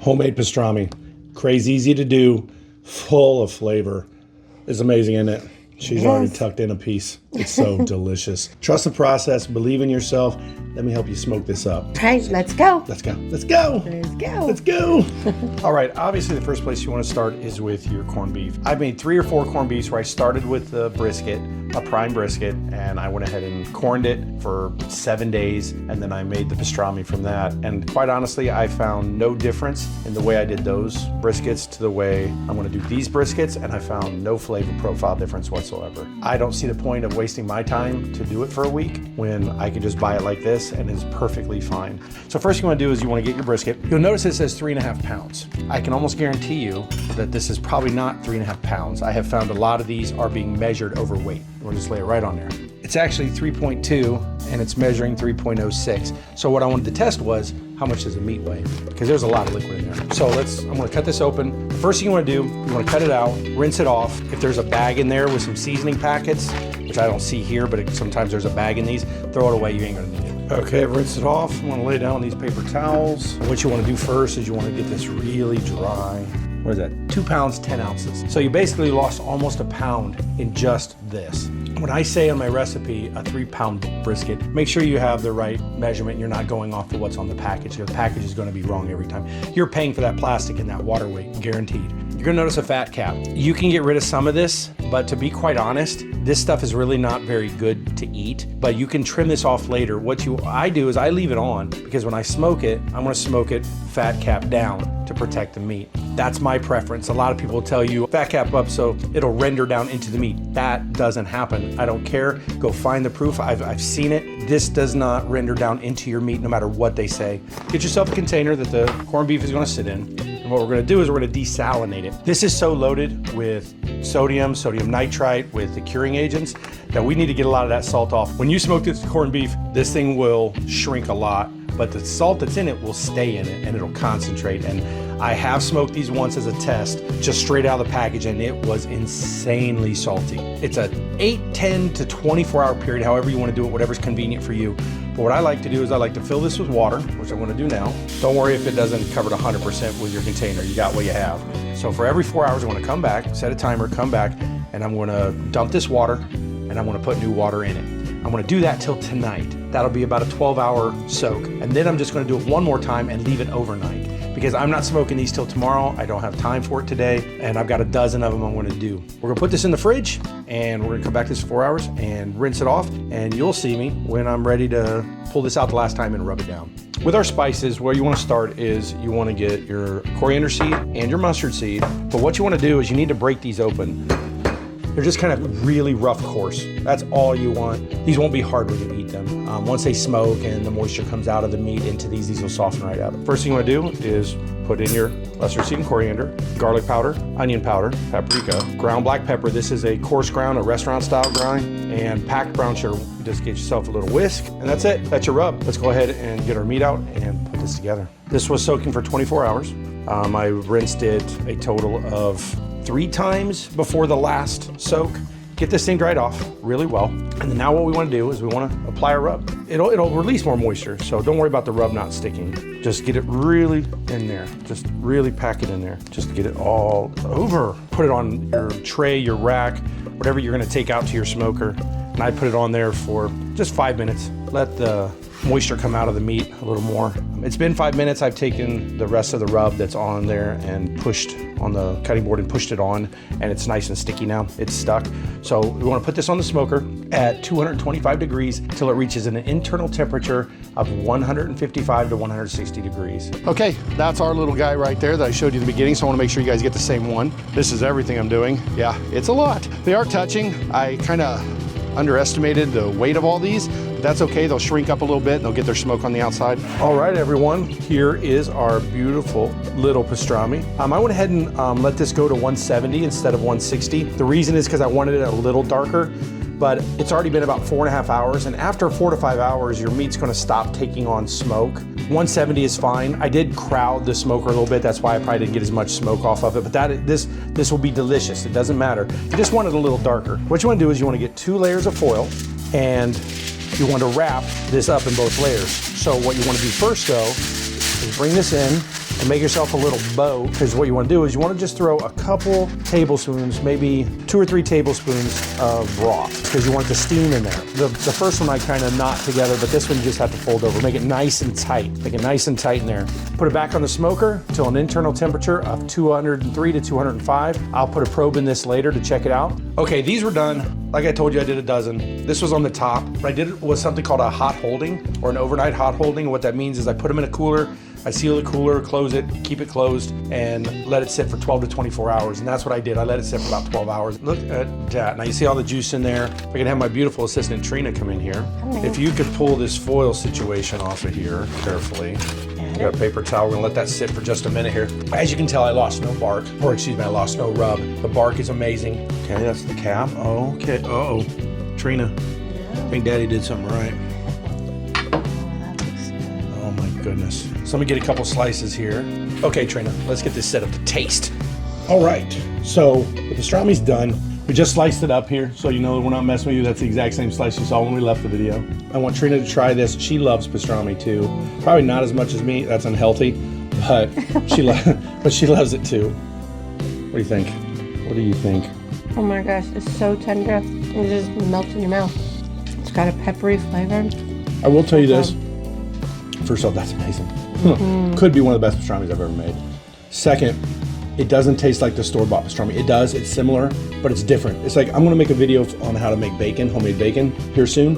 Homemade pastrami. Crazy easy to do, full of flavor. It's amazing, isn't it? She's already tucked in a piece. It's so delicious. Trust the process. Believe in yourself. Let me help you smoke this up. All right, let's go. Let's go. Let's go. Let's go. Let's go. All right. Obviously, the first place you want to start is with your corned beef. I've made 3 or 4 corned beefs where I started with the brisket, a prime brisket, and I went ahead and corned it for 7 days, and then I made the pastrami from that. And quite honestly, I found no difference in the way I did those briskets to the way I'm going to do these briskets, and I found no flavor profile difference whatsoever. I don't see the point of wasting my time to do it for a week when I can just buy it like this and it's perfectly fine. So first you want to do is you want to get your brisket. You'll notice it says 3.5 pounds. I can almost guarantee you that this is probably not 3.5 pounds. I have found a lot of these are being measured overweight. We'll just lay it right on there. It's actually 3.2 and it's measuring 3.06. So what I wanted to test was how much does the meat weigh? Because there's a lot of liquid in there. So I'm gonna cut this open. The first thing you wanna do, you wanna cut it out, rinse it off. If there's a bag in there with some seasoning packets, which I don't see here, but sometimes there's a bag in these, throw it away, you ain't gonna need it. Okay, I've rinsed it off. I'm gonna lay down these paper towels. What you wanna do first is you wanna get this really dry. What is that? 2 pounds, 10 ounces. So you basically lost almost a pound in just this. When I say on my recipe a 3-pound brisket, make sure you have the right measurement. You're not going off of what's on the package. The package is going to be wrong every time. You're paying for that plastic and that water weight, guaranteed. You're going to notice a fat cap. You can get rid of some of this, but to be quite honest, this stuff is really not very good to eat, but you can trim this off later. What I do is I leave it on because when I smoke it, I'm going to smoke it fat cap down to protect the meat. That's my preference. A lot of people will tell you fat cap up so it'll render down into the meat. That doesn't happen. I don't care. Go find the proof. I've seen it. This does not render down into your meat no matter what they say. Get yourself a container that the corned beef is going to sit in. And what we're going to do is we're going to desalinate it. This is so loaded with sodium nitrite, with the curing agents that we need to get a lot of that salt off. When you smoke this corned beef, this thing will shrink a lot, but the salt that's in it will stay in it and it'll concentrate. And I have smoked these once as a test, just straight out of the package, and it was insanely salty. It's a 8, 10 to 24 hour period, however you want to do it, whatever's convenient for you. But what I like to do is I like to fill this with water, which I'm going to do now. Don't worry if it doesn't cover it 100% with your container. You got what you have. So for every 4 hours, I'm going to come back, set a timer, come back, and I'm going to dump this water, and I'm going to put new water in it. I'm going to do that till tonight. That'll be about a 12-hour soak. And then I'm just going to do it one more time and leave it overnight because I'm not smoking these till tomorrow. I don't have time for it today, and I've got a dozen of them I'm going to do. We're going to put this in the fridge, and we're going to come back this 4 hours and rinse it off, and you'll see me when I'm ready to pull this out the last time and rub it down. With our spices, where you want to start is you want to get your coriander seed and your mustard seed, but what you want to do is you need to break these open. They're just kind of really rough coarse. That's all you want. These won't be hard when you eat them. Once they smoke and the moisture comes out of the meat into these will soften right out. First thing you want to do is put in your mustard seed and coriander, garlic powder, onion powder, paprika, ground black pepper. This is a coarse ground, a restaurant style grind, and packed brown sugar. You just get yourself a little whisk, and that's it. That's your rub. Let's go ahead and get our meat out and put this together. This was soaking for 24 hours. I rinsed it a total of 3 times before the last soak. Get this thing dried off really well. And then now what we want to do is we want to apply a rub. It'll release more moisture, so don't worry about the rub not sticking. Just get it really in there. Just really pack it in there. Just get it all over. Put it on your tray, your rack, whatever you're going to take out to your smoker. And I put it on there for just 5 minutes. Let the moisture come out of the meat a little more. It's been 5 minutes. I've taken the rest of the rub that's on there and pushed on the cutting board and pushed it on, and it's nice and sticky now. It's stuck. So we want to put this on the smoker at 225 degrees till it reaches an internal temperature of 155 to 160 degrees. Okay, that's our little guy right there that I showed you in the beginning, so I want to make sure you guys get the same one. This is everything I'm doing. Yeah, it's a lot. They are touching. I kind of underestimated the weight of all these, but that's okay. They'll shrink up a little bit and they'll get their smoke on the outside. All right, everyone, here is our beautiful little pastrami. I went ahead and let this go to 170 instead of 160. The reason is because I wanted it a little darker, but it's already been about 4.5 hours, and after 4 to 5 hours, your meat's gonna stop taking on smoke. 170 is fine. I did crowd the smoker a little bit. That's why I probably didn't get as much smoke off of it, but this will be delicious. It doesn't matter. You just want it a little darker. What you wanna do is you wanna get 2 layers of foil, and you want to wrap this up in both layers. So what you want to do first, though, is bring this in, and make yourself a little boat, because what you want to do is you want to just throw a couple tablespoons, maybe 2 or 3 tablespoons of broth, because you want the steam in there. The first one I kind of knot together, but this one you just have to fold over. Make it nice and tight. Make it nice and tight in there. Put it back on the smoker till an internal temperature of 203 to 205. I'll put a probe in this later to check it out. Okay, these were done. Like I told you, I did a dozen. This was on the top. What I did was something called a hot holding, or an overnight hot holding. What that means is I put them in a cooler, I seal the cooler, close it, keep it closed, and let it sit for 12 to 24 hours. And that's what I did. I let it sit for about 12 hours. Look at that. Now you see all the juice in there. If I can have my beautiful assistant Trina come in here. If you could pull this foil situation off of here carefully. I got a paper towel. We're gonna let that sit for just a minute here. As you can tell, I lost no bark, or excuse me, I lost no rub. The bark is amazing. Okay, that's the cap. Okay, uh-oh. Trina, I think Daddy did something right. Oh my goodness. So let me get a couple slices here. Okay, Trina, let's get this set up to taste. All right, so the pastrami's done. We just sliced it up here, so you know we're not messing with you. That's the exact same slice you saw when we left the video. I want Trina to try this. She loves pastrami too. Probably not as much as me. That's unhealthy, but she loves it too. What do you think? What do you think? Oh my gosh, it's so tender. It just melts in your mouth. It's got a peppery flavor. I will tell you this. First off, that's amazing. Could be one of the best pastramis I've ever made. Second, it doesn't taste like the store-bought pastrami. It does, it's similar, but it's different. It's like, I'm gonna make a video on how to make bacon, homemade bacon, here soon.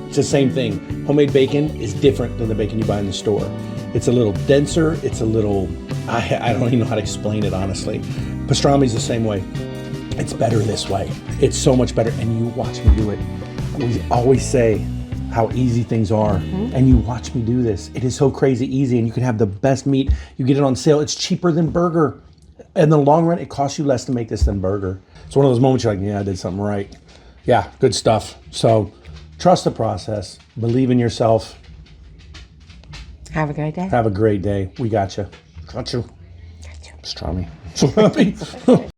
It's the same thing. Homemade bacon is different than the bacon you buy in the store. It's a little denser, it's a little, I don't even know how to explain it, honestly. Pastrami's the same way. It's better this way. It's so much better, and you watch me do it. We always say how easy things are, and you watch me do this. It is so crazy easy, and you can have the best meat. You get it on sale, it's cheaper than burger. In the long run, it costs you less to make this than burger. It's one of those moments you're like, yeah, I did something right. Yeah, good stuff. So trust the process, believe in yourself. Have a great day. Have a great day. We got you. Got you. Pastrami. So happy.